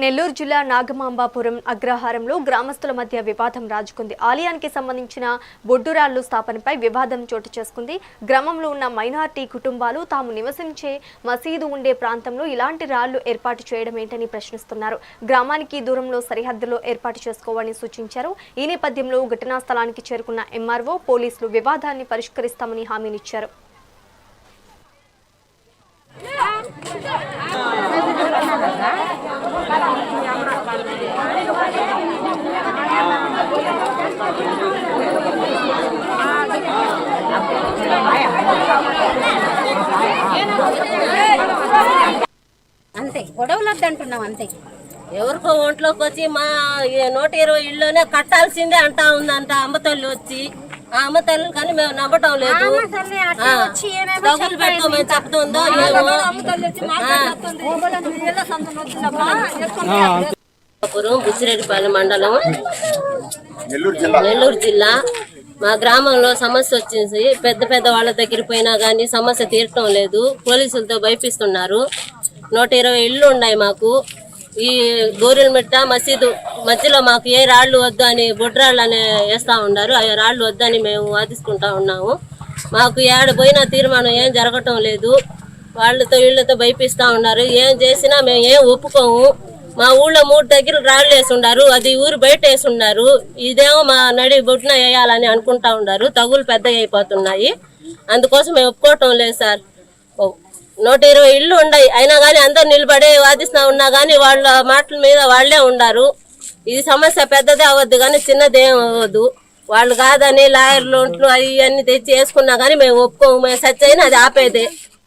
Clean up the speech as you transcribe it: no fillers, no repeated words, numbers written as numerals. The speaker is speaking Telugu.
నెల్లూరు జిల్లా నాగమాంబాపురం అగ్రహారంలో గ్రామస్తుల మధ్య వివాదం రాజుకుంది. ఆలయానికి సంబంధించిన బొడ్డురాళ్లు స్థాపనపై వివాదం చోటు చేసుకుంది. గ్రామంలో ఉన్న మైనారిటీ కుటుంబాలు తాము నివసించే మసీదు ఉండే ప్రాంతంలో ఇలాంటి రాళ్లు ఏర్పాటు చేయడం ఏంటని ప్రశ్నిస్తున్నారు. గ్రామానికి దూరంలో సరిహద్దులో ఏర్పాటు చేసుకోవాలని సూచించారు. ఈ నేపథ్యంలో ఘటనా స్థలానికి చేరుకున్న ఎంఆర్ఓ పోలీసులు వివాదాన్ని పరిష్కరిస్తామని హామీనిచ్చారు. అంతే గొడవలు వద్దంటున్నాం అంతే. ఎవరికో ఒంట్లోకి వచ్చి మా 120 ఇళ్ళలోనే కట్టాల్సిందే అంటా ఉందంట అమ్మతల్లి వచ్చి. ఆ అమ్మతల్లి కానీ మేము నమ్మటం లేదు. డబ్బులు పెట్టుకోమని చెప్తుందో బుచ్చిరెడ్డిపల్లి మండలం నెల్లూరు జిల్లా. మా గ్రామంలో సమస్య వచ్చింది. పెద్ద పెద్ద వాళ్ళ దగ్గర పోయినా కానీ సమస్య తీరటం లేదు. పోలీసులతో భయపిస్తున్నారు. 120 ఇళ్ళు ఉన్నాయి మాకు. ఈ గోరెలమిట్ట మసీదు మధ్యలో మాకు ఏ రాళ్ళు వద్దు అని బొడ్రాళ్ళు అని వేస్తూ ఉన్నారు. ఆ రాళ్ళు వద్దని మేము వాదిస్తుంటా ఉన్నాము. మాకు ఏడపోయినా తీర్మానం ఏం జరగటం లేదు. వాళ్ళతో వీళ్ళతో భయపిస్తూ ఉన్నారు. ఏం చేసినా మేము ఏం ఒప్పుకోము. మా ఊళ్ళో 3 దగ్గర రాళ్ళు వేసి ఉన్నారు. అది ఊరు బయట వేసి ఉన్నారు. ఇదేమో మా నడి బొట్టున వేయాలని అనుకుంటా ఉన్నారు. తగులు పెద్దగా అయిపోతున్నాయి. అందుకోసం మేము ఒప్పుకోవటం లేదు సార్. 120 ఇళ్ళు ఉన్నాయి. అయినా కానీ అందరు నిలబడే వాదిస్తా ఉన్నా కానీ వాళ్ళ మాటల మీద వాళ్లే ఉన్నారు. ఇది సమస్య పెద్దదే అవ్వద్దు కానీ చిన్నదేం అవ్వద్దు. వాళ్ళు కాదని లాయర్లు అవి అన్ని తెచ్చి వేసుకున్నా కానీ మేము ఒప్పుకోము. మేము సత్యైనా అది ఆపేదే.